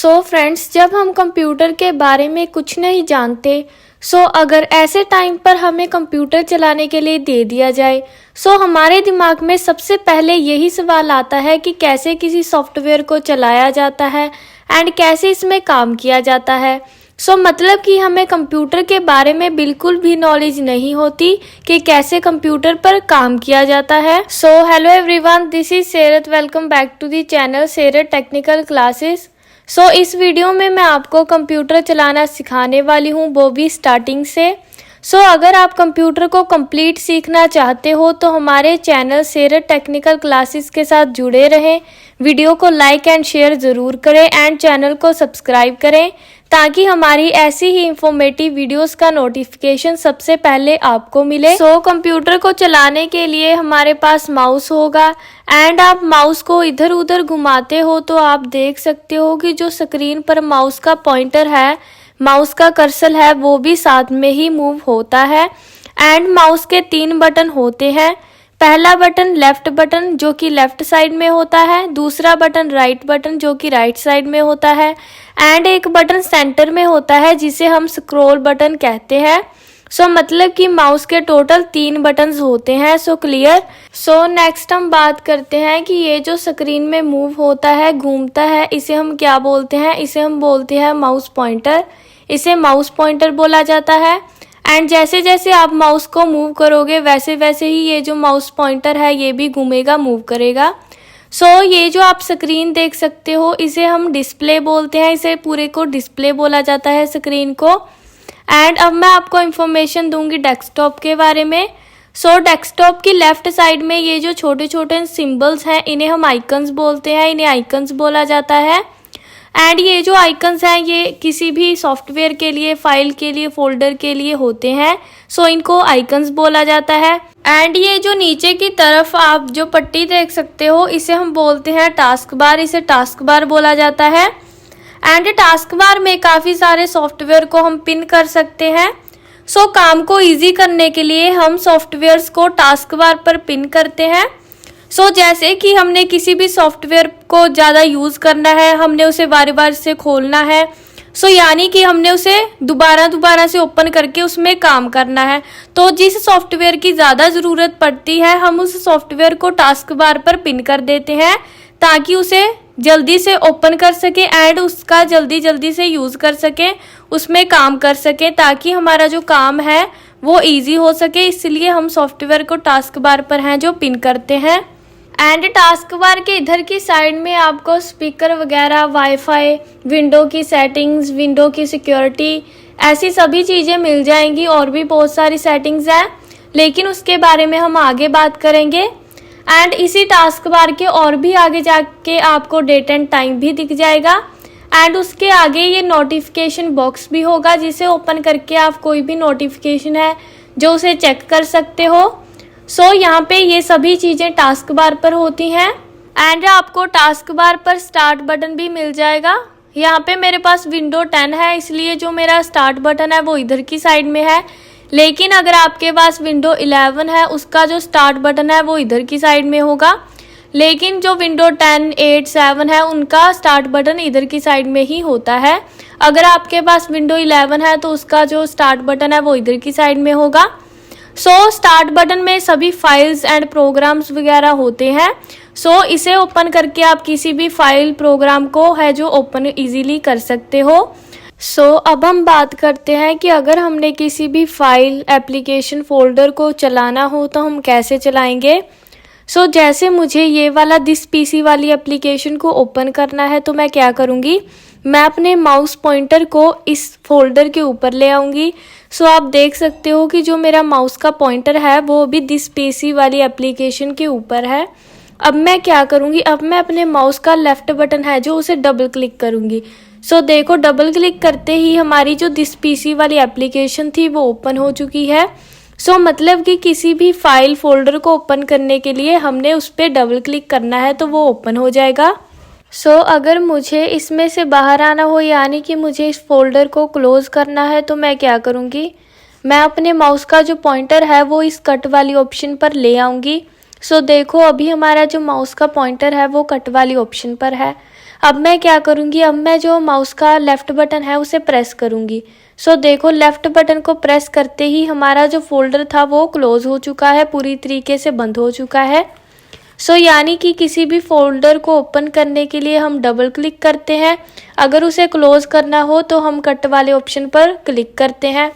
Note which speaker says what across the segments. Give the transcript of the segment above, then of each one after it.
Speaker 1: Friends, जब हम computer के बारे में कुछ नहीं जानते, अगर ऐसे टाइम पर हमें कंप्यूटर चलाने के लिए दे दिया जाए, हमारे दिमाग में सबसे पहले यही सवाल आता है कि कैसे किसी सॉफ्टवेयर को चलाया जाता है एंड कैसे इसमें काम किया जाता है। मतलब कि हमें कंप्यूटर के बारे में बिल्कुल भी नॉलेज नहीं होती कि कैसे कंप्यूटर पर काम किया जाता है। हेलो एवरीवन, दिस इज सेरत। Welcome back to the channel सेरत टेक्निकल क्लासेस। इस वीडियो में मैं आपको कंप्यूटर चलाना सिखाने वाली हूँ, वो भी स्टार्टिंग से। अगर आप कंप्यूटर को कंप्लीट सीखना चाहते हो तो हमारे चैनल सेरत टेक्निकल क्लासेस के साथ जुड़े रहें। वीडियो को लाइक एंड शेयर ज़रूर करें एंड चैनल को सब्सक्राइब करें ताकि हमारी ऐसी ही इंफॉर्मेटिव वीडियोस का नोटिफिकेशन सबसे पहले आपको मिले। कंप्यूटर को चलाने के लिए हमारे पास माउस होगा एंड आप माउस को इधर उधर घुमाते हो तो आप देख सकते हो कि जो स्क्रीन पर माउस का पॉइंटर है, माउस का कर्सर है, वो भी साथ में ही मूव होता है। एंड माउस के 3 बटन होते हैं। पहला बटन लेफ्ट बटन जो कि लेफ्ट साइड में होता है, दूसरा बटन राइट बटन जो कि राइट साइड में होता है एंड एक बटन सेंटर में होता है जिसे हम स्क्रॉल बटन कहते हैं। मतलब कि माउस के टोटल 3 बटन्स होते हैं। क्लियर। नेक्स्ट हम बात करते हैं कि ये जो स्क्रीन में मूव होता है, घूमता है, इसे हम क्या बोलते हैं? इसे हम बोलते हैं माउस पॉइंटर। इसे माउस पॉइंटर बोला जाता है। एंड जैसे जैसे आप माउस को मूव करोगे वैसे वैसे ही ये जो माउस पॉइंटर है ये भी घूमेगा, मूव करेगा। ये जो आप स्क्रीन देख सकते हो इसे हम डिस्प्ले बोलते हैं। इसे पूरे को डिस्प्ले बोला जाता है, स्क्रीन को। एंड अब मैं आपको इन्फॉर्मेशन दूंगी डेस्कटॉप के बारे में। डेस्कटॉप की लेफ्ट साइड में ये जो छोटे छोटे सिंबल्स हैं इन्हें हम आइकन्स बोलते हैं, इन्हें आइकन्स बोला जाता है। एंड ये जो आइकन्स हैं ये किसी भी सॉफ्टवेयर के लिए, फाइल के लिए, फोल्डर के लिए होते हैं। इनको आइकन्स बोला जाता है। एंड ये जो नीचे की तरफ आप जो पट्टी देख सकते हो इसे हम बोलते हैं टास्क बार। इसे टास्क बार बोला जाता है। एंड टास्क बार में काफ़ी सारे सॉफ्टवेयर को हम पिन कर सकते हैं। काम को इजी करने के लिए हम सॉफ्टवेयर्स को टास्क बार पर पिन करते हैं। जैसे कि हमने किसी भी सॉफ्टवेयर को ज़्यादा यूज़ करना है, हमने उसे बार बार से खोलना है, यानी कि हमने उसे दोबारा से ओपन करके उसमें काम करना है। तो जिस सॉफ्टवेयर की ज़्यादा ज़रूरत पड़ती है हम उस सॉफ्टवेयर को टास्क बार पर पिन कर देते हैं ताकि उसे जल्दी से ओपन कर सके एंड उसका जल्दी से यूज़ कर सके, उसमें काम कर सके ताकि हमारा जो काम है वो इजी हो सके। इसलिए हम सॉफ्टवेयर को टास्क बार पर हैं जो पिन करते हैं। एंड टास्क बार के इधर की साइड में आपको स्पीकर वगैरह, वाईफाई, विंडो की सेटिंग्स, विंडो की सिक्योरिटी, ऐसी सभी चीज़ें मिल जाएंगी। और भी बहुत सारी सेटिंग्स हैं लेकिन उसके बारे में हम आगे बात करेंगे। एंड इसी टास्क बार के और भी आगे जाके आपको डेट एंड टाइम भी दिख जाएगा। एंड उसके आगे ये नोटिफिकेशन बॉक्स भी होगा जिसे ओपन करके आप कोई भी नोटिफिकेशन है जो उसे चेक कर सकते हो। यहाँ पे ये सभी चीज़ें टास्क बार पर होती हैं। एंड आपको टास्क बार पर स्टार्ट बटन भी मिल जाएगा। यहाँ पे मेरे पास विंडो 10 है इसलिए जो मेरा स्टार्ट बटन है वो इधर की साइड में है। लेकिन अगर आपके पास विंडो 11 है उसका जो स्टार्ट बटन है वो इधर की साइड में होगा। लेकिन जो विंडो 10, 8, 7 है उनका स्टार्ट बटन इधर की साइड में ही होता है। अगर आपके पास विंडो 11 है तो उसका जो स्टार्ट बटन है वो इधर की साइड में होगा। स्टार्ट बटन में सभी फाइल्स एंड प्रोग्राम्स वगैरह होते हैं। इसे ओपन करके आप किसी भी फाइल, प्रोग्राम को है जो ओपन इजीली कर सकते हो। अब हम बात करते हैं कि अगर हमने किसी भी फाइल, एप्लीकेशन, फोल्डर को चलाना हो तो हम कैसे चलाएंगे। जैसे मुझे ये वाला दिस पीसी वाली एप्लीकेशन को ओपन करना है तो मैं क्या करूँगी, मैं अपने माउस पॉइंटर को इस फोल्डर के ऊपर ले आऊँगी। आप देख सकते हो कि जो मेरा माउस का पॉइंटर है वो भी दिस पीसी वाली एप्लीकेशन के ऊपर है। अब मैं क्या करूँगी, अब मैं अपने माउस का लेफ्ट बटन है जो उसे डबल क्लिक करूँगी। देखो डबल क्लिक करते ही हमारी जो दिस पीसी वाली एप्लीकेशन थी वो ओपन हो चुकी है। मतलब कि किसी भी फाइल, फोल्डर को ओपन करने के लिए हमने उस पर डबल क्लिक करना है तो वो ओपन हो जाएगा। अगर मुझे इसमें से बाहर आना हो, यानी कि मुझे इस फोल्डर को क्लोज करना है तो मैं क्या करूँगी, मैं अपने माउस का जो पॉइंटर है वो इस कट वाली ऑप्शन पर ले आऊँगी। देखो अभी हमारा जो माउस का पॉइंटर है वो कट वाली ऑप्शन पर है। अब मैं क्या करूँगी, अब मैं जो माउस का लेफ़्ट बटन है उसे प्रेस करूँगी। सो देखो लेफ़्ट बटन को प्रेस करते ही हमारा जो फ़ोल्डर था वो क्लोज़ हो चुका है, पूरी तरीके से बंद हो चुका है। सो यानी कि किसी भी फ़ोल्डर को ओपन करने के लिए हम डबल क्लिक करते हैं, अगर उसे क्लोज़ करना हो तो हम कट वाले ऑप्शन पर क्लिक करते हैं।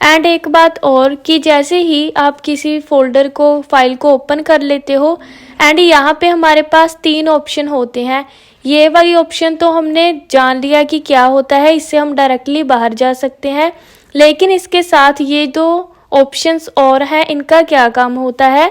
Speaker 1: एंड एक बात और कि जैसे ही आप किसी फ़ोल्डर को फाइल को ओपन कर लेते हो एंड यहाँ पे हमारे पास 3 ऑप्शन होते हैं। ये वाली ऑप्शन तो हमने जान लिया कि क्या होता है, इससे हम डायरेक्टली बाहर जा सकते हैं। लेकिन इसके साथ ये 2 ऑप्शंस और हैं, इनका क्या काम होता है।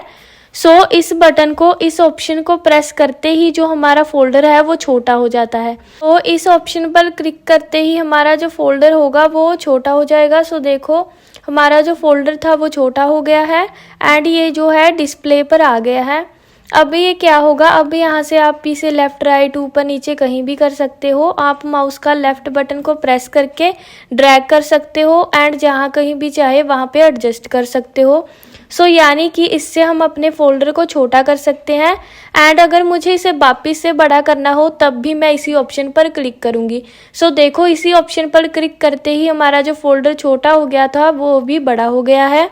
Speaker 1: सो इस बटन को, इस ऑप्शन को प्रेस करते ही जो हमारा फ़ोल्डर है वो छोटा हो जाता है। तो इस ऑप्शन पर क्लिक करते ही हमारा जो फ़ोल्डर होगा वो छोटा हो जाएगा। सो देखो हमारा जो फ़ोल्डर था वो छोटा हो गया है एंड ये जो है डिस्प्ले पर आ गया है। अब ये क्या होगा, अब यहाँ से आप इसे लेफ़्ट राइट ऊपर नीचे कहीं भी कर सकते हो। आप माउस का लेफ़्ट बटन को प्रेस करके ड्रैग कर सकते हो एंड जहाँ कहीं भी चाहे वहाँ पे एडजस्ट कर सकते हो। सो यानी कि इससे हम अपने फ़ोल्डर को छोटा कर सकते हैं एंड अगर मुझे इसे वापस से बड़ा करना हो तब भी मैं इसी ऑप्शन पर क्लिक करूँगी। सो देखो इसी ऑप्शन पर क्लिक करते ही हमारा जो फ़ोल्डर छोटा हो गया था वो भी बड़ा हो गया है।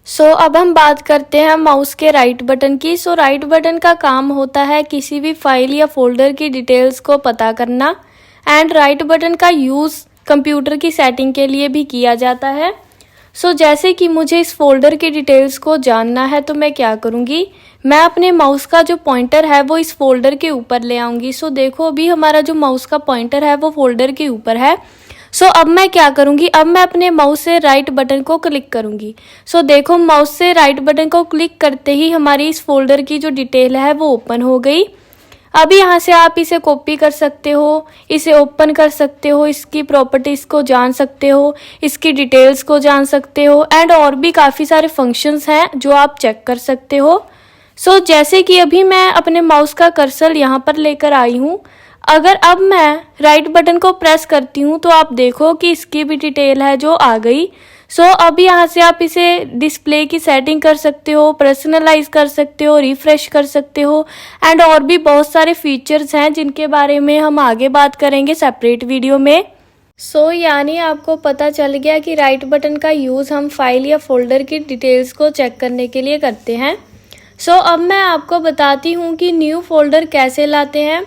Speaker 1: सो अब हम बात करते हैं माउस के राइट बटन की। सो राइट बटन का काम होता है किसी भी फाइल या फोल्डर की डिटेल्स को पता करना एंड राइट बटन का यूज़ कंप्यूटर की सेटिंग के लिए भी किया जाता है। सो जैसे कि मुझे इस फोल्डर की डिटेल्स को जानना है तो मैं क्या करूँगी, मैं अपने माउस का जो पॉइंटर है वो इस फोल्डर के ऊपर ले आऊँगी। सो देखो अभी हमारा जो माउस का पॉइंटर है वो फोल्डर के ऊपर है। सो अब मैं क्या करूँगी, अब मैं अपने माउस से राइट बटन को क्लिक करूँगी। सो देखो माउस से राइट बटन को क्लिक करते ही हमारी इस फोल्डर की जो डिटेल है वो ओपन हो गई। अब यहाँ से आप इसे कॉपी कर सकते हो, इसे ओपन कर सकते हो, इसकी प्रॉपर्टीज़ को जान सकते हो, इसकी डिटेल्स को जान सकते हो एंड और भी काफ़ी सारे फंक्शंस हैं जो आप चेक कर सकते हो। सो जैसे कि अभी मैं अपने माउस का कर्सर यहाँ पर लेकर आई हूँ, अगर अब मैं राइट बटन को प्रेस करती हूँ तो आप देखो कि इसकी भी डिटेल है जो आ गई। सो अब यहाँ से आप इसे डिस्प्ले की सेटिंग कर सकते हो, पर्सनलाइज कर सकते हो, रिफ्रेश कर सकते हो एंड और भी बहुत सारे फीचर्स हैं जिनके बारे में हम आगे बात करेंगे सेपरेट वीडियो में। सो यानी आपको पता चल गया कि राइट बटन का यूज़ हम फाइल या फोल्डर की डिटेल्स को चेक करने के लिए करते हैं। सो अब मैं आपको बताती हूँ कि न्यू फोल्डर कैसे लाते हैं।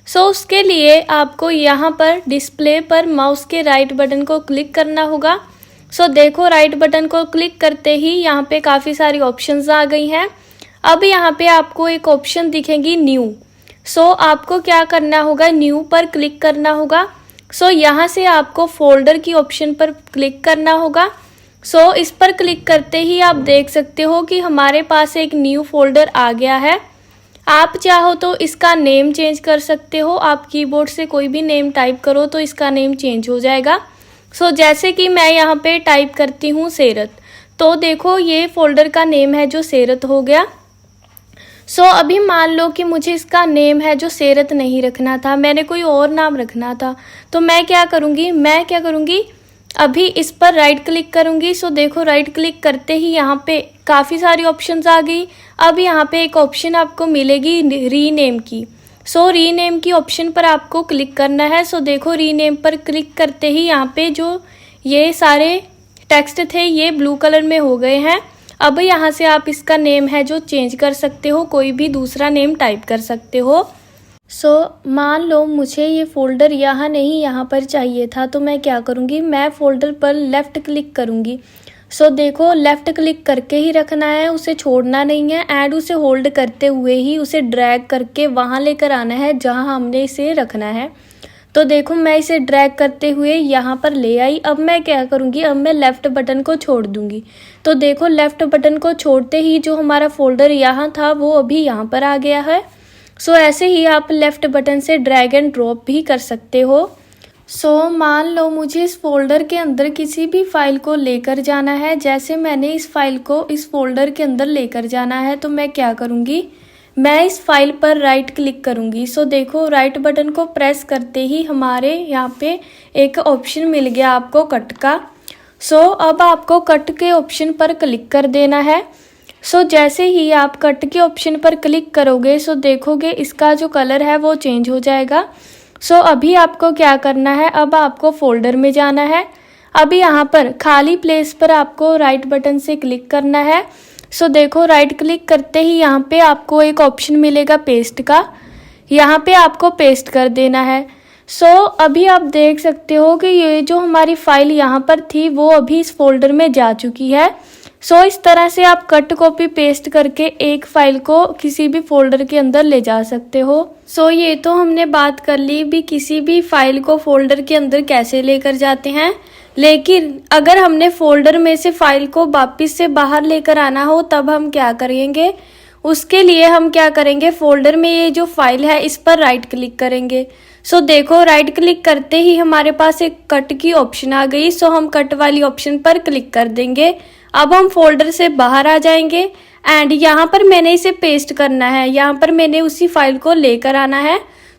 Speaker 1: सो उसके लिए आपको यहाँ पर डिस्प्ले पर माउस के राइट बटन को क्लिक करना होगा। सो देखो राइट बटन को क्लिक करते ही यहाँ पे काफ़ी सारी ऑप्शंस आ गई हैं। अब यहाँ पे आपको एक ऑप्शन दिखेगी न्यू। सो आपको क्या करना होगा, न्यू पर क्लिक करना होगा। सो यहाँ से आपको फोल्डर की ऑप्शन पर क्लिक करना होगा। सो इस पर क्लिक करते ही आप देख सकते हो कि हमारे पास एक न्यू फोल्डर आ गया है। आप चाहो तो इसका नेम चेंज कर सकते हो, आप कीबोर्ड से कोई भी नेम टाइप करो तो इसका नेम चेंज हो जाएगा। सो जैसे कि मैं यहाँ पे टाइप करती हूँ सेरत, तो देखो ये फोल्डर का नेम है जो सेरत हो गया। सो अभी मान लो कि मुझे इसका नेम है जो सेरत नहीं रखना था, मैंने कोई और नाम रखना था, तो मैं क्या करूँगी अभी इस पर राइट क्लिक करूँगी। सो देखो राइट क्लिक करते ही यहाँ पे काफ़ी सारी ऑप्शंस आ गई। अब यहाँ पे एक ऑप्शन आपको मिलेगी रीनेम की। सो रीनेम की ऑप्शन पर आपको क्लिक करना है। सो देखो रीनेम पर क्लिक करते ही यहाँ पे जो ये सारे टेक्स्ट थे ये ब्लू कलर में हो गए हैं। अब यहाँ से आप इसका नेम है जो चेंज कर सकते हो, कोई भी दूसरा नेम टाइप कर सकते हो। सो मान लो मुझे ये फ़ोल्डर यहाँ नहीं यहाँ पर चाहिए था, तो मैं क्या करूँगी, मैं फ़ोल्डर पर लेफ़्ट क्लिक करूँगी। सो देखो लेफ़्ट क्लिक करके ही रखना है, उसे छोड़ना नहीं है एंड उसे होल्ड करते हुए ही उसे ड्रैग करके वहाँ लेकर आना है जहाँ हमने इसे रखना है। तो देखो मैं इसे ड्रैग करते हुए यहाँ पर ले आई। अब मैं क्या करूँगी, अब मैं लेफ़्ट बटन को छोड़ दूँगी। तो देखो लेफ़्ट बटन को छोड़ते ही जो हमारा फ़ोल्डर यहाँ था वो अभी यहाँ पर आ गया है। सो ऐसे ही आप लेफ़्ट बटन से ड्रैग एंड ड्रॉप भी कर सकते हो। सो मान लो मुझे इस फोल्डर के अंदर किसी भी फाइल को लेकर जाना है, जैसे मैंने इस फाइल को इस फोल्डर के अंदर लेकर जाना है, तो मैं क्या करूँगी, मैं इस फाइल पर राइट क्लिक करूँगी। सो देखो राइट बटन को प्रेस करते ही हमारे यहाँ पे एक ऑप्शन मिल गया आपको कट का। सो अब आपको कट के ऑप्शन पर क्लिक कर देना है सो जैसे ही आप कट के ऑप्शन पर क्लिक करोगे सो देखोगे इसका जो कलर है वो चेंज हो जाएगा। सो अभी आपको क्या करना है, अब आपको फोल्डर में जाना है। अभी यहाँ पर खाली प्लेस पर आपको राइट बटन से क्लिक करना है। सो देखो राइट क्लिक करते ही यहाँ पे आपको एक ऑप्शन मिलेगा पेस्ट का, यहाँ पे आपको पेस्ट कर देना है। सो अभी आप देख सकते हो कि ये जो हमारी फाइल यहाँ पर थी वो अभी इस फोल्डर में जा चुकी है। सो इस तरह से आप कट कॉपी पेस्ट करके एक फाइल को किसी भी फोल्डर के अंदर ले जा सकते हो। सो ये तो हमने बात कर ली भी किसी भी फाइल को फोल्डर के अंदर कैसे लेकर जाते हैं, लेकिन अगर हमने फोल्डर में से फाइल को वापस से बाहर लेकर आना हो तब हम क्या करेंगे। उसके लिए हम क्या करेंगे, फोल्डर में ये जो फाइल है इस पर राइट क्लिक करेंगे। सो देखो राइट क्लिक करते ही हमारे पास एक कट की ऑप्शन आ गई। सो हम कट वाली ऑप्शन पर क्लिक कर देंगे। अब हम फोल्डर से बाहर आ जाएंगे एंड यहाँ पर मैंने इसे पेस्ट करना है, यहाँ पर मैंने उसी फाइल को लेकर आना है।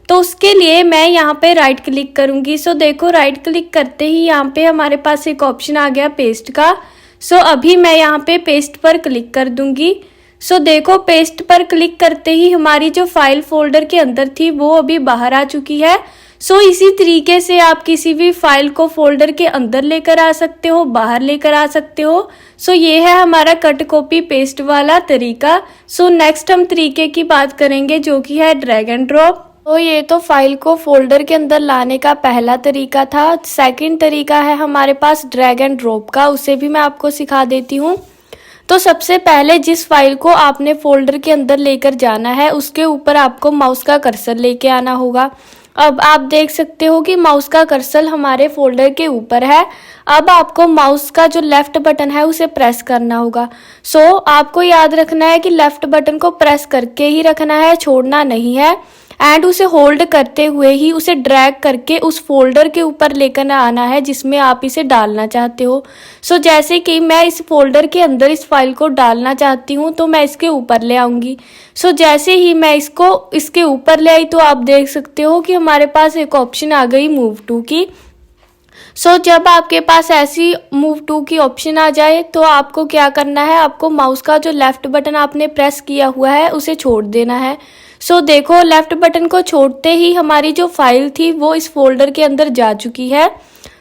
Speaker 1: तो उसके लिए मैं यहाँ पे राइट क्लिक करूँगी। सो देखो राइट क्लिक करते ही यहाँ पे हमारे पास एक ऑप्शन आ गया पेस्ट का। सो अभी मैं यहाँ पे पेस्ट पर क्लिक कर दूँगी। सो देखो पेस्ट पर क्लिक करते ही हमारी जो फाइल फोल्डर के अंदर थी वो अभी बाहर आ चुकी है। सो इसी तरीके से आप किसी भी फाइल को फोल्डर के अंदर लेकर आ सकते हो, बाहर लेकर आ सकते हो। सो ये है हमारा कट कॉपी पेस्ट वाला तरीका। सो नेक्स्ट हम तरीके की बात करेंगे जो कि है ड्रैग एंड ड्रॉप। तो ये तो फाइल को फोल्डर के अंदर लाने का पहला तरीका था। सेकंड तरीका है हमारे पास ड्रैग एंड ड्रॉप का, उसे भी मैं आपको सिखा देती हूँ। तो सबसे पहले जिस फाइल को आपने फोल्डर के अंदर लेकर जाना है उसके ऊपर आपको माउस का कर्सर लेके आना होगा। अब आप देख सकते हो कि माउस का कर्सर हमारे फोल्डर के ऊपर है। अब आपको माउस का जो लेफ्ट बटन है उसे प्रेस करना होगा। सो आपको याद रखना है कि लेफ्ट बटन को प्रेस करके ही रखना है, छोड़ना नहीं है। एंड उसे होल्ड करते हुए ही उसे ड्रैग करके उस फोल्डर के ऊपर लेकर आना है जिसमें आप इसे डालना चाहते हो। सो जैसे कि मैं इस फोल्डर के अंदर इस फाइल को डालना चाहती हूँ तो मैं इसके ऊपर ले आऊँगी। सो जैसे ही मैं इसको इसके ऊपर ले आई तो आप देख सकते हो कि हमारे पास एक ऑप्शन आ गई मूव टू की। सो जब आपके पास ऐसी मूव टू की ऑप्शन आ जाए तो आपको क्या करना है, आपको माउस का जो लेफ्ट बटन आपने प्रेस किया हुआ है उसे छोड़ देना है। सो देखो लेफ्ट बटन को छोड़ते ही हमारी जो फाइल थी वो इस फोल्डर के अंदर जा चुकी है।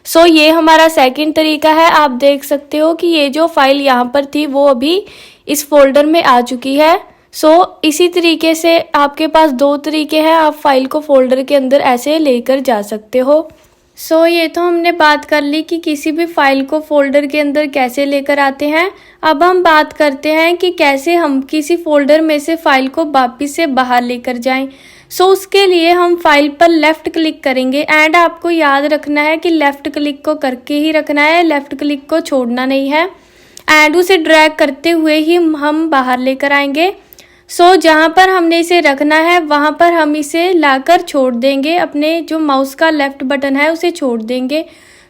Speaker 1: सो ये हमारा सेकंड तरीका है। आप देख सकते हो कि ये जो फाइल यहाँ पर थी वो अभी इस फोल्डर में आ चुकी है। सो इसी तरीके से आपके पास दो तरीके हैं, आप फाइल को फोल्डर के अंदर ऐसे लेकर जा सकते हो। सो ये तो हमने बात कर ली कि किसी भी फाइल को फोल्डर के अंदर कैसे लेकर आते हैं। अब हम बात करते हैं कि कैसे हम किसी फोल्डर में से फाइल को वापस से बाहर लेकर जाएं। सो उसके लिए हम फाइल पर लेफ्ट क्लिक करेंगे एंड आपको याद रखना है कि लेफ्ट क्लिक को करके ही रखना है, लेफ्ट क्लिक को छोड़ना नहीं है। एंड उसे ड्रैग करते हुए ही हम बाहर लेकर आएंगे। सो जहाँ पर हमने इसे रखना है वहाँ पर हम इसे लाकर छोड़ देंगे, अपने जो माउस का लेफ्ट बटन है उसे छोड़ देंगे।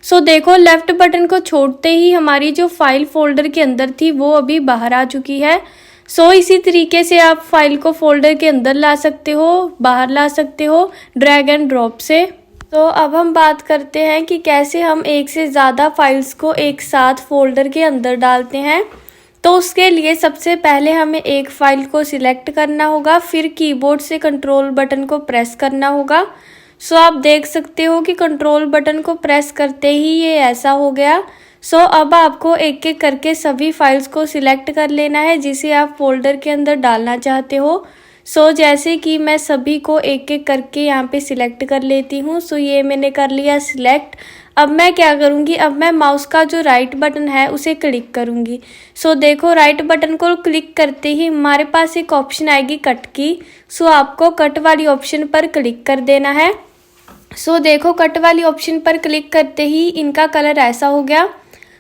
Speaker 1: सो देखो लेफ्ट बटन को छोड़ते ही हमारी जो फाइल फोल्डर के अंदर थी वो अभी बाहर आ चुकी है। सो इसी तरीके से आप फाइल को फोल्डर के अंदर ला सकते हो, बाहर ला सकते हो ड्रैग एंड ड्रॉप से। तो अब हम बात करते हैं कि कैसे हम एक से ज़्यादा फाइल्स को एक साथ फोल्डर के अंदर डालते हैं। तो उसके लिए सबसे पहले हमें एक फाइल को सिलेक्ट करना होगा, फिर कीबोर्ड से कंट्रोल बटन को प्रेस करना होगा। सो आप देख सकते हो कि कंट्रोल बटन को प्रेस करते ही ये ऐसा हो गया। सो अब आपको एक एक करके सभी फाइल्स को सिलेक्ट कर लेना है जिसे आप फोल्डर के अंदर डालना चाहते हो। सो जैसे कि मैं सभी को एक एक करके यहाँ पे सिलेक्ट कर लेती हूँ। सो ये मैंने कर लिया सिलेक्ट। अब मैं क्या करूँगी, अब मैं माउस का जो राइट बटन है उसे क्लिक करूँगी। सो देखो राइट बटन को क्लिक करते ही हमारे पास एक ऑप्शन आएगी कट की। सो आपको कट वाली ऑप्शन पर क्लिक कर देना है। सो देखो कट वाली ऑप्शन पर क्लिक करते ही इनका कलर ऐसा हो गया।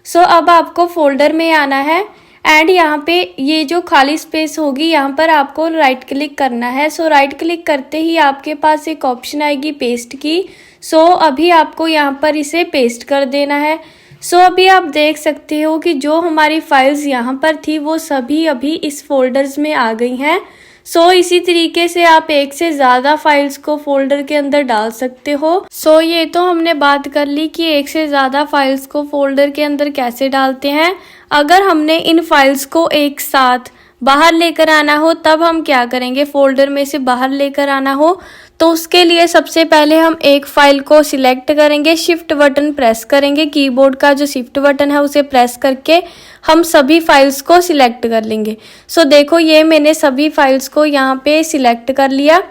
Speaker 1: सो अब आपको फोल्डर में आना है एंड यहाँ पे ये जो खाली स्पेस होगी यहाँ पर आपको राइट क्लिक करना है। सो राइट क्लिक करते ही आपके पास एक ऑप्शन आएगी पेस्ट की। सो अभी आपको यहाँ पर इसे पेस्ट कर देना है। सो अभी आप देख सकते हो कि जो हमारी फाइल्स यहाँ पर थी वो सभी अभी इस फोल्डर्स में आ गई हैं। सो इसी तरीके से आप एक से ज़्यादा फाइल्स को फोल्डर के अंदर डाल सकते हो। सो ये तो हमने बात कर ली कि एक से ज़्यादा फाइल्स को फोल्डर के अंदर कैसे डालते हैं। अगर हमने इन फाइल्स को एक साथ बाहर लेकर आना हो तब हम क्या करेंगे, फोल्डर में से बाहर लेकर आना हो तो उसके लिए सबसे पहले हम एक फाइल को सिलेक्ट करेंगे, शिफ्ट बटन प्रेस करेंगे, कीबोर्ड का जो शिफ्ट बटन है उसे प्रेस करके हम सभी फाइल्स को सिलेक्ट कर लेंगे। सो देखो ये मैंने सभी फाइल्स को यहाँ पे सिलेक्ट कर लिया।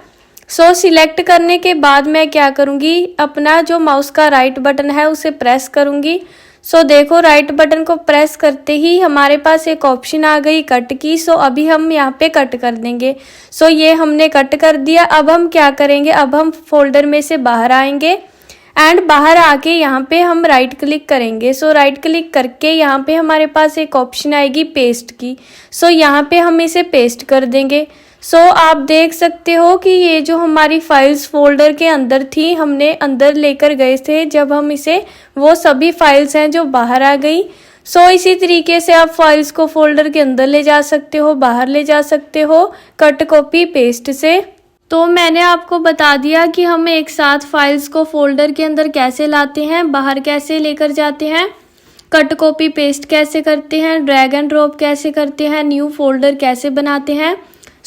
Speaker 1: सिलेक्ट करने के बाद मैं क्या करूँगी, अपना जो माउस का राइट बटन है उसे प्रेस करूँगी। देखो राइट बटन को प्रेस करते ही हमारे पास एक ऑप्शन आ गई कट की। अभी हम यहाँ पे कट कर देंगे। ये हमने कट कर दिया। अब हम क्या करेंगे, अब हम फोल्डर में से बाहर आएंगे एंड बाहर आके यहाँ पे हम राइट क्लिक करेंगे। राइट क्लिक करके यहाँ पे हमारे पास एक ऑप्शन आएगी पेस्ट की। यहाँ पे हम इसे पेस्ट कर देंगे। आप देख सकते हो कि ये जो हमारी फाइल्स फोल्डर के अंदर थी, हमने अंदर लेकर गए थे जब हम इसे, वो सभी फाइल्स हैं जो बाहर आ गई। इसी तरीके से आप फाइल्स को फोल्डर के अंदर ले जा सकते हो, बाहर ले जा सकते हो कट कॉपी पेस्ट से। तो मैंने आपको बता दिया कि हम एक साथ फाइल्स को फोल्डर के अंदर कैसे लाते हैं, बाहर कैसे लेकर जाते हैं, कट कॉपी पेस्ट कैसे करते हैं, ड्रैग एंड ड्रॉप कैसे करते हैं, न्यू फोल्डर कैसे बनाते हैं।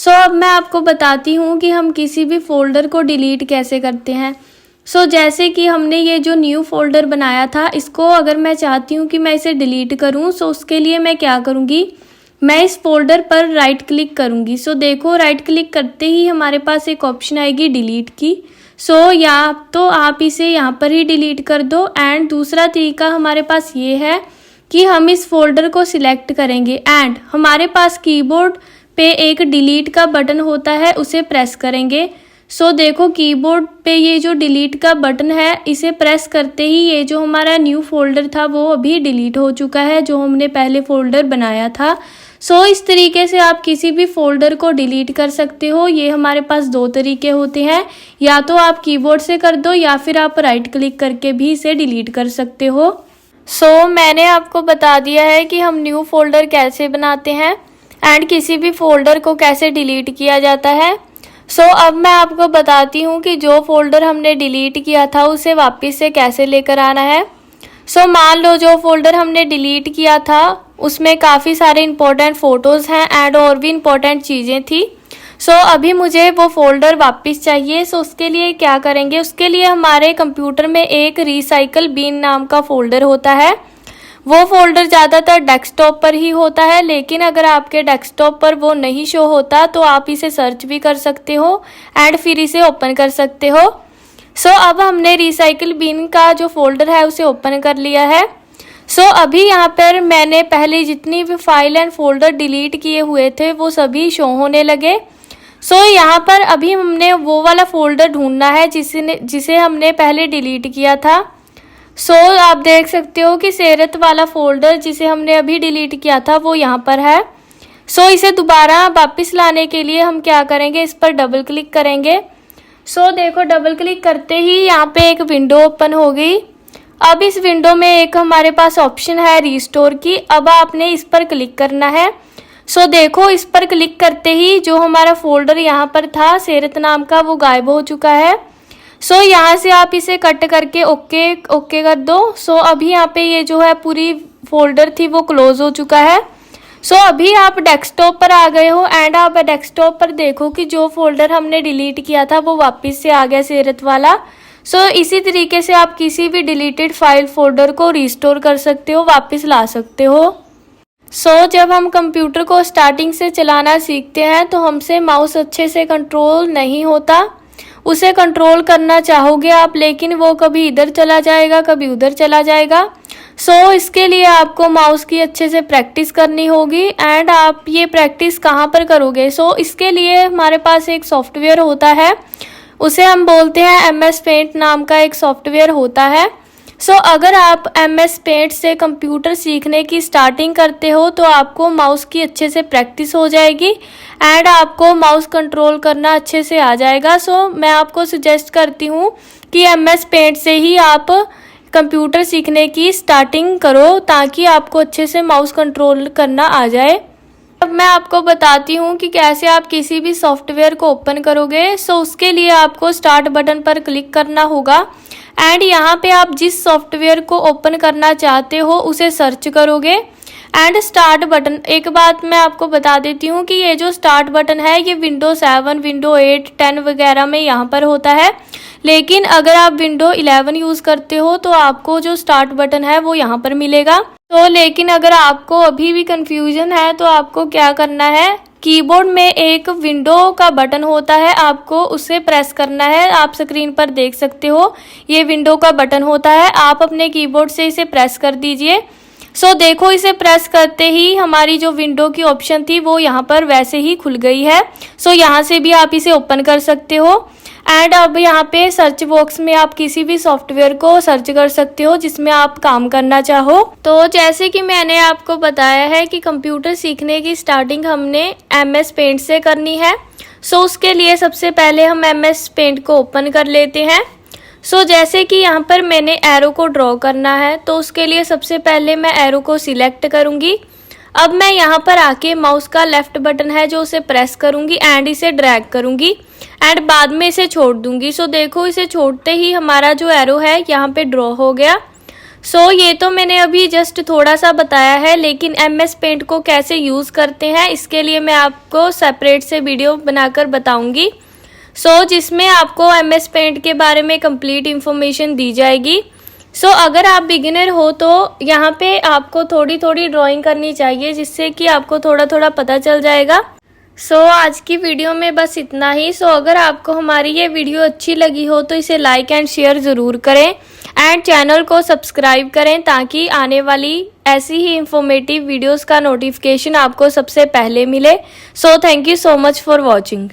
Speaker 1: अब मैं आपको बताती हूँ कि हम किसी भी फोल्डर को डिलीट कैसे करते हैं। जैसे कि हमने ये जो न्यू फोल्डर बनाया था, इसको अगर मैं चाहती हूँ कि मैं इसे डिलीट करूँ, उसके लिए मैं क्या करूँगी, मैं इस फोल्डर पर राइट क्लिक करूँगी। देखो राइट क्लिक करते ही हमारे पास एक ऑप्शन आएगी डिलीट की। या तो आप इसे यहाँ पर ही डिलीट कर दो। एंड दूसरा तरीका हमारे पास ये है कि हम इस फोल्डर को सिलेक्ट करेंगे एंड हमारे पास कीबोर्ड पे एक डिलीट का बटन होता है, उसे प्रेस करेंगे। देखो कीबोर्ड पे ये जो डिलीट का बटन है, इसे प्रेस करते ही ये जो हमारा न्यू फोल्डर था वो अभी डिलीट हो चुका है, जो हमने पहले फोल्डर बनाया था। इस तरीके से आप किसी भी फोल्डर को डिलीट कर सकते हो। ये हमारे पास दो तरीके होते हैं, या तो आप कीबोर्ड से कर दो या फिर आप राइट क्लिक करके भी इसे डिलीट कर सकते हो। मैंने आपको बता दिया है कि हम न्यू फोल्डर कैसे बनाते हैं एंड किसी भी फोल्डर को कैसे डिलीट किया जाता है। अब मैं आपको बताती हूँ कि जो फोल्डर हमने डिलीट किया था उसे वापस से कैसे लेकर आना है। मान लो जो फोल्डर हमने डिलीट किया था उसमें काफ़ी सारे इंपॉर्टेंट फ़ोटोज़ हैं एंड और भी इंपॉर्टेंट चीज़ें थी। अभी मुझे वो फोल्डर वापस चाहिए। उसके लिए क्या करेंगे, उसके लिए हमारे कंप्यूटर में एक रिसाइकल बिन नाम का फोल्डर होता है। वो फोल्डर ज़्यादातर डेस्कटॉप पर ही होता है, लेकिन अगर आपके डेस्कटॉप पर वो नहीं शो होता तो आप इसे सर्च भी कर सकते हो एंड फिर इसे ओपन कर सकते हो। अब हमने रिसाइकल बिन का जो फोल्डर है उसे ओपन कर लिया है। अभी यहाँ पर मैंने पहले जितनी भी फाइल एंड फोल्डर डिलीट किए हुए थे वो सभी शो होने लगे। यहाँ पर अभी हमने वो वाला फोल्डर ढूंढना है जिसे हमने पहले डिलीट किया था। आप देख सकते हो कि सेरत वाला फोल्डर जिसे हमने अभी डिलीट किया था वो यहाँ पर है। इसे दोबारा वापस लाने के लिए हम क्या करेंगे, इस पर डबल क्लिक करेंगे। देखो डबल क्लिक करते ही यहाँ पे एक विंडो ओपन हो गई। अब इस विंडो में एक हमारे पास ऑप्शन है रिस्टोर की। अब आपने इस पर क्लिक करना है। देखो इस पर क्लिक करते ही जो हमारा फोल्डर यहाँ पर था सेरत नाम का, वो गायब हो चुका है। यहाँ से आप इसे कट करके ओके कर दो। अभी यहाँ पे ये जो है पूरी फोल्डर थी वो क्लोज हो चुका है। अभी आप डेस्कटॉप पर आ गए हो एंड आप डेस्कटॉप पर देखो कि जो फोल्डर हमने डिलीट किया था वो वापस से आ गया सेरत वाला। इसी तरीके से आप किसी भी डिलीटेड फाइल फोल्डर को रिस्टोर कर सकते हो, वापस ला सकते हो। जब हम कंप्यूटर को स्टार्टिंग से चलाना सीखते हैं तो हमसे माउस अच्छे से कंट्रोल नहीं होता। उसे कंट्रोल करना चाहोगे आप, लेकिन वो कभी इधर चला जाएगा कभी उधर चला जाएगा। इसके लिए आपको माउस की अच्छे से प्रैक्टिस करनी होगी। एंड आप ये प्रैक्टिस कहाँ पर करोगे, इसके लिए हमारे पास एक सॉफ्टवेयर होता है, उसे हम बोलते हैं MS पेंट नाम का एक सॉफ्टवेयर होता है। अगर आप MS पेंट से कंप्यूटर सीखने की स्टार्टिंग करते हो तो आपको माउस की अच्छे से प्रैक्टिस हो जाएगी एंड आपको माउस कंट्रोल करना अच्छे से आ जाएगा। मैं आपको सजेस्ट करती हूँ कि MS पेंट से ही आप कंप्यूटर सीखने की स्टार्टिंग करो ताकि आपको अच्छे से माउस कंट्रोल करना आ जाए। अब मैं आपको बताती हूँ कि कैसे आप किसी भी सॉफ्टवेयर को ओपन करोगे। उसके लिए आपको स्टार्ट बटन पर क्लिक करना होगा एंड यहाँ पे आप जिस सॉफ्टवेयर को ओपन करना चाहते हो उसे सर्च करोगे एंड स्टार्ट बटन, एक बात मैं आपको बता देती हूँ कि ये जो स्टार्ट बटन है ये विंडो 7, विंडो 8, 10 वगैरह में यहाँ पर होता है, लेकिन अगर आप विंडो 11 यूज़ करते हो तो आपको जो स्टार्ट बटन है वो यहाँ पर मिलेगा। तो लेकिन अगर आपको अभी भी कंफ्यूजन है तो आपको क्या करना है, कीबोर्ड में एक विंडो का बटन होता है, आपको उसे प्रेस करना है। आप स्क्रीन पर देख सकते हो ये विंडो का बटन होता है, आप अपने कीबोर्ड से इसे प्रेस कर दीजिए। सो देखो इसे प्रेस करते ही हमारी जो विंडो की ऑप्शन थी वो यहाँ पर वैसे ही खुल गई है। सो यहाँ से भी आप इसे ओपन कर सकते हो। एंड अब यहाँ पे सर्च बॉक्स में आप किसी भी सॉफ्टवेयर को सर्च कर सकते हो जिसमें आप काम करना चाहो। तो जैसे कि मैंने आपको बताया है कि कंप्यूटर सीखने की स्टार्टिंग हमने MS पेंट से करनी है। सो उसके लिए सबसे पहले हम MS पेंट को ओपन कर लेते हैं। सो जैसे कि यहाँ पर मैंने एरो को ड्रॉ करना है तो उसके लिए सबसे पहले मैं एरो को सिलेक्ट करूँगी। अब मैं यहाँ पर आके माउस का लेफ्ट बटन है जो उसे प्रेस करूँगी एंड इसे ड्रैग करूँगी एंड बाद में इसे छोड़ दूँगी। सो देखो इसे छोड़ते ही हमारा जो एरो है यहाँ पे ड्रॉ हो गया। सो ये तो मैंने अभी जस्ट थोड़ा सा बताया है, लेकिन MS पेंट को कैसे यूज़ करते हैं इसके लिए मैं आपको सेपरेट से वीडियो बनाकर बताऊँगी। जिसमें आपको MS पेंट के बारे में कंप्लीट इन्फॉर्मेशन दी जाएगी। अगर आप बिगिनर हो तो यहाँ पे आपको थोड़ी थोड़ी ड्राइंग करनी चाहिए जिससे कि आपको थोड़ा थोड़ा पता चल जाएगा। आज की वीडियो में बस इतना ही। अगर आपको हमारी ये वीडियो अच्छी लगी हो तो इसे लाइक एंड शेयर ज़रूर करें एंड चैनल को सब्सक्राइब करें ताकि आने वाली ऐसी ही इंफॉर्मेटिव वीडियोस का नोटिफिकेशन आपको सबसे पहले मिले। Thank you so much for watching.